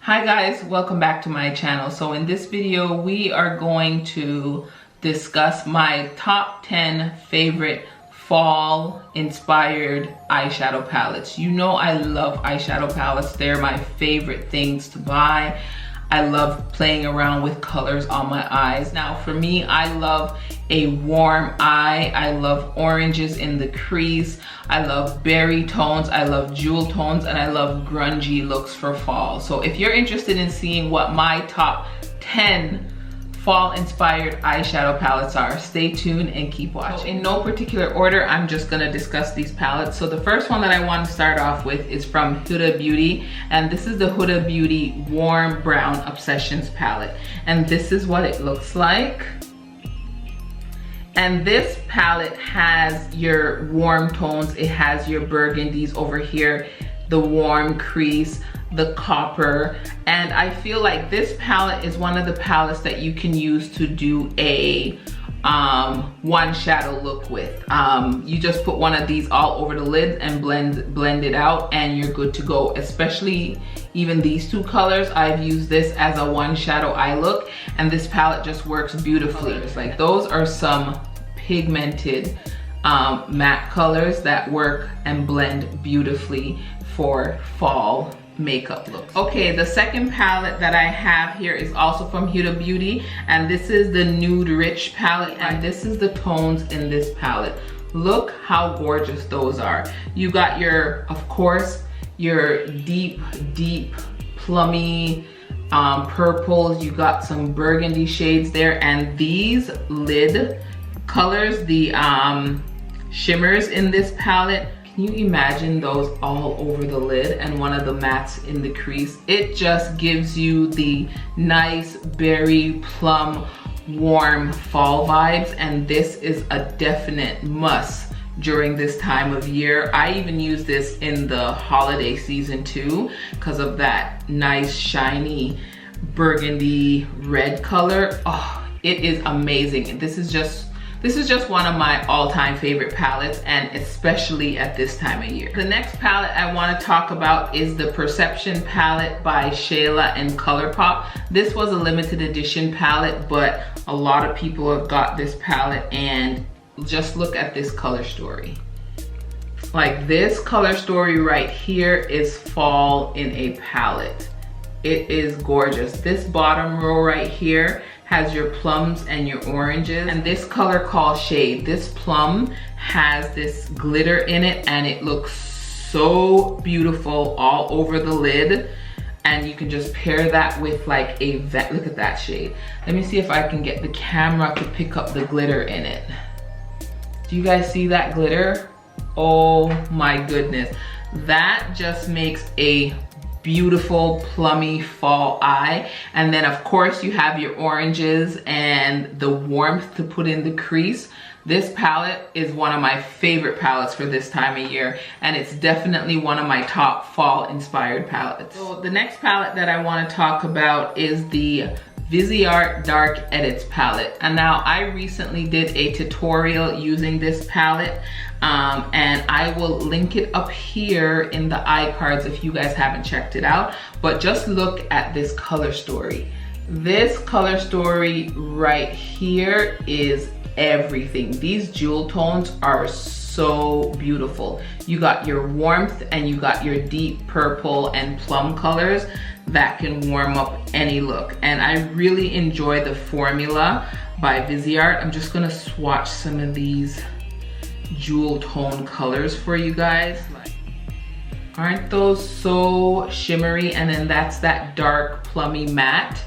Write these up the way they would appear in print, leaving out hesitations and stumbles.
Hi guys, welcome back to my channel. So in this video, we are going to discuss my top 10 favorite fall inspired eyeshadow palettes. You know I love eyeshadow palettes. They're my favorite things to buy. I love playing around with colors on my eyes. Now for me, I love a warm eye. I love oranges in the crease. I love berry tones. I love jewel tones, and I love grungy looks for fall. So if you're interested in seeing what my top 10 fall inspired eyeshadow palettes are, stay tuned and keep watching. So in no particular order, I'm just gonna discuss these palettes. So the first one that I want to start off with is from Huda Beauty, and this is the Huda Beauty Warm Brown Obsessions palette. And this is what it looks like. And this palette has your warm tones, it has your burgundies over here, the warm crease, the copper, and I feel like this palette is one of the palettes that you can use to do a one shadow look with. You just put one of these all over the lid and blend it out, and you're good to go. Especially even these two colors, I've used this as a one shadow eye look, and this palette just works beautifully. It's like those are some pigmented matte colors that work and blend beautifully for fall makeup looks. Okay, the second palette that I have here is also from Huda Beauty, and this is the Nude Rich palette, and this is the tones in this palette. Look how gorgeous those are. You got your, of course, your deep plummy purples. You got some burgundy shades there, and these lid colors, the shimmers in this palette, can you imagine those all over the lid and one of the mattes in the crease? It just gives you the nice berry plum warm fall vibes, and this is a definite must during this time of year. I even use this in the holiday season too because of that nice shiny burgundy red color. Oh, it is amazing. This is just one of my all-time favorite palettes, and especially at this time of year. The next palette I want to talk about is the Perception palette by Shayla and Colourpop. This was a limited edition palette, but a lot of people have got this palette, and just look at this color story. Like, this color story right here is fall in a palette. It is gorgeous. This bottom row right here has your plums and your oranges, and this color called Shade. This plum has this glitter in it, and it looks so beautiful all over the lid. And you can just pair that with like a vet. Look at that shade. Let me see if I can get the camera to pick up the glitter in it. Do you guys see that glitter? Oh my goodness. That just makes a beautiful plummy fall eye. And then of course you have your oranges and the warmth to put in the crease. This palette is one of my favorite palettes for this time of year, and it's definitely one of my top fall inspired palettes. So the next palette that I want to talk about is the Viseart Dark Edits palette. And now I recently did a tutorial using this palette, and I will link it up here in the iCards if you guys haven't checked it out. But just look at this color story. This color story right here is everything. These jewel tones are so beautiful. You got your warmth and you got your deep purple and plum colors that can warm up any look. And I really enjoy the formula by Viseart. I'm just gonna swatch some of these jewel tone colors for you guys. Aren't those so shimmery? And then that's that dark plummy matte.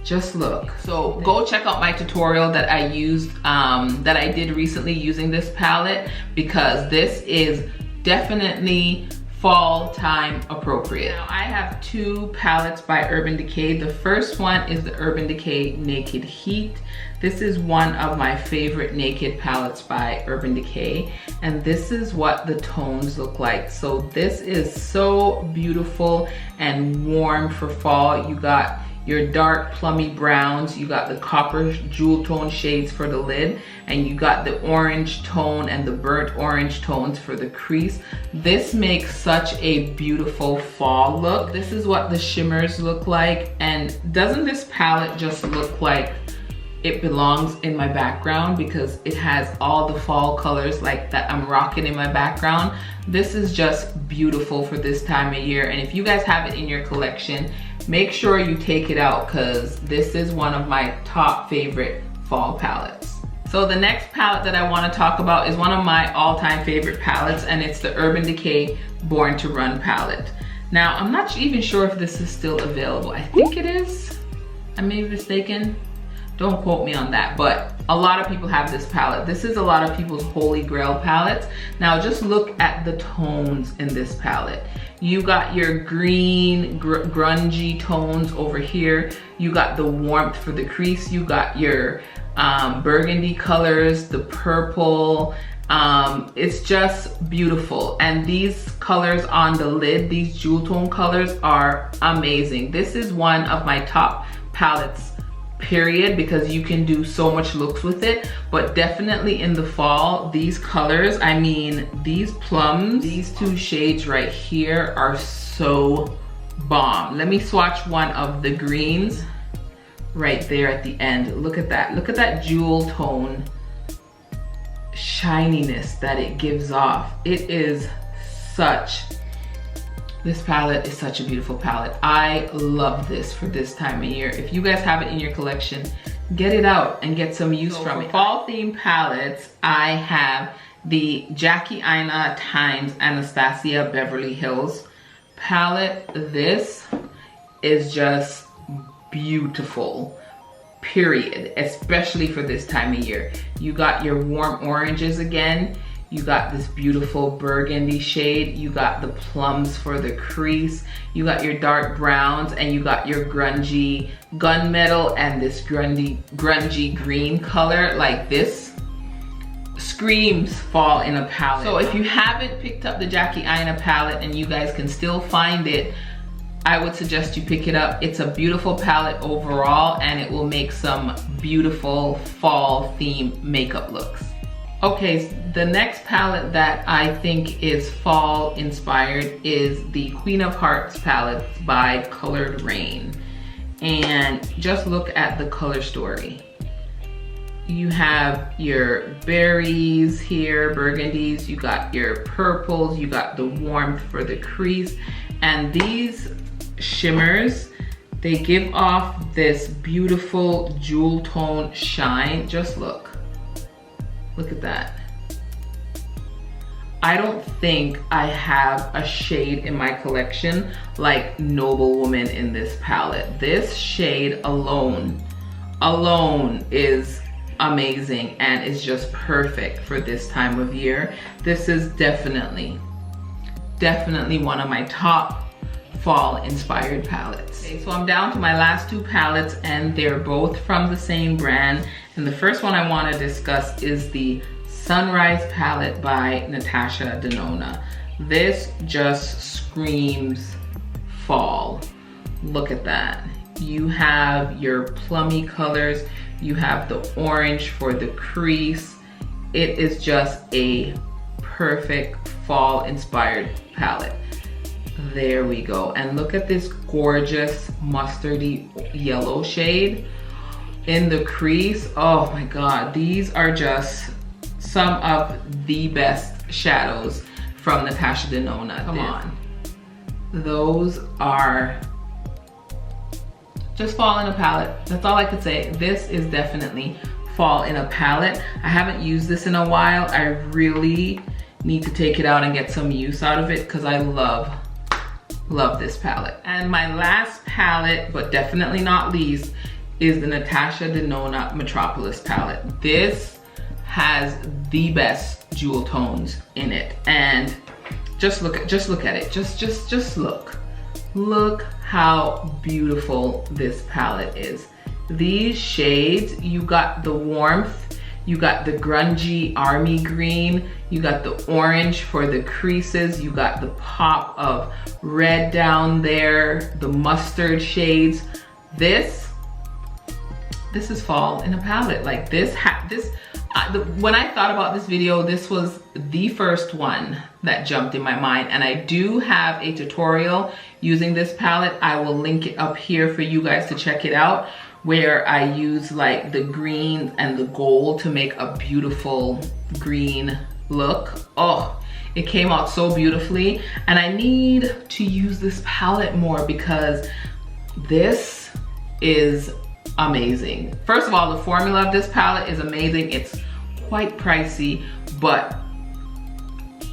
Just look. So go check out my tutorial that I used, that I did recently using this palette, because this is definitely fall time appropriate. Now I have two palettes by Urban Decay. The first one is the Urban Decay Naked Heat. This is one of my favorite naked palettes by Urban Decay, and this is what the tones look like. So this is so beautiful and warm for fall. You got your dark plummy browns, you got the copper jewel tone shades for the lid, and you got the orange tone and the burnt orange tones for the crease. This makes such a beautiful fall look. This is what the shimmers look like, and doesn't this palette just look like it belongs in my background because it has all the fall colors like that I'm rocking in my background. This is just beautiful for this time of year, and if you guys have it in your collection, make sure you take it out because this is one of my top favorite fall palettes. So the next palette that I want to talk about is one of my all-time favorite palettes, and it's the Urban Decay Born to Run palette. Now, I'm not even sure if this is still available. I think it is. I may be mistaken. Don't quote me on that, but a lot of people have this palette. This is a lot of people's holy grail palettes. Now just look at the tones in this palette. You got your green, grungy tones over here. You got the warmth for the crease. You got your burgundy colors, the purple. It's just beautiful. And these colors on the lid, these jewel tone colors are amazing. This is one of my top palettes, period, because you can do so much looks with it. But definitely in the fall, these colors, I mean, these plums, these two shades right here are so bomb. Let me swatch one of the greens right there at the end. Look at that. Look at that jewel tone shininess that it gives off. It is such, this palette is such a beautiful palette. I love this for this time of year. If you guys have it in your collection, get it out and get some use from it. Fall theme palettes, I have the Jackie Aina times Anastasia Beverly Hills palette. This is just beautiful, period, especially for this time of year. You got your warm oranges again. You got this beautiful burgundy shade. You got the plums for the crease. You got your dark browns, and you got your grungy gunmetal and this grungy green color. Like, this screams fall in a palette. So if you haven't picked up the Jackie Aina palette and you guys can still find it, I would suggest you pick it up. It's a beautiful palette overall, and it will make some beautiful fall theme makeup looks. Okay, the next palette that I think is fall inspired is the Queen of Hearts palette by Colored Raine. And just look at the color story. You have your berries here, burgundies, you got your purples, you got the warmth for the crease, and these shimmers, they give off this beautiful jewel tone shine. Just look at that. I don't think I have a shade in my collection like Noble Woman in this palette. This shade alone is amazing and is just perfect for this time of year. This is definitely one of my top fall inspired palettes. Okay, so I'm down to my last two palettes, and they're both from the same brand. And the first one I want to discuss is the Sunrise palette by Natasha Denona. This just screams fall. Look at that. You have your plummy colors, you have the orange for the crease. It is just a perfect fall inspired palette. There we go. And look at this gorgeous mustardy yellow shade in the crease. Oh my God, these are just some of the best shadows from Natasha Denona. Come on. Those are just fall in a palette. That's all I could say. This is definitely fall in a palette. I haven't used this in a while. I really need to take it out and get some use out of it because I love this palette. And my last palette, but definitely not least, is the Natasha Denona Metropolis palette. This has the best jewel tones in it, and just look at it. Just look. Look how beautiful this palette is. These shades, you got the warmth, you got the grungy army green, you got the orange for the creases, you got the pop of red down there, the mustard shades. This is fall in a palette. Like when I thought about this video, this was the first one that jumped in my mind. And I do have a tutorial using this palette. I will link it up here for you guys to check it out, where I use like the green and the gold to make a beautiful green look. Oh, it came out so beautifully. And I need to use this palette more because this is amazing. First of all, the formula of this palette is amazing. It's quite pricey, but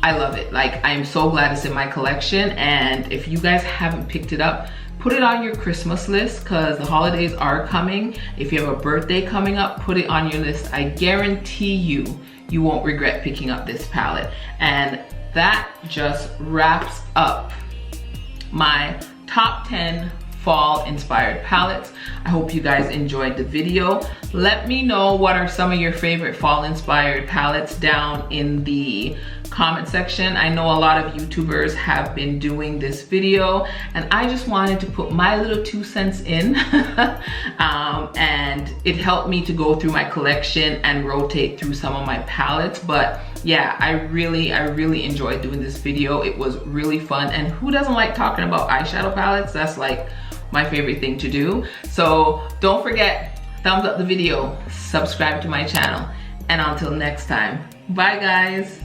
I love it. Like, I'm so glad it's in my collection. And if you guys haven't picked it up, put it on your Christmas list because the holidays are coming. If you have a birthday coming up, put it on your list. I guarantee you won't regret picking up this palette. And that just wraps up my top 10 fall inspired palettes. I hope you guys enjoyed the video. Let me know what are some of your favorite fall inspired palettes down in the comment section. I know a lot of YouTubers have been doing this video and I just wanted to put my little 2 cents in and it helped me to go through my collection and rotate through some of my palettes. But yeah, I really enjoyed doing this video. It was really fun, and who doesn't like talking about eyeshadow palettes? That's like my favorite thing to do. So don't forget, thumbs up the video, subscribe to my channel, and until next time, bye guys.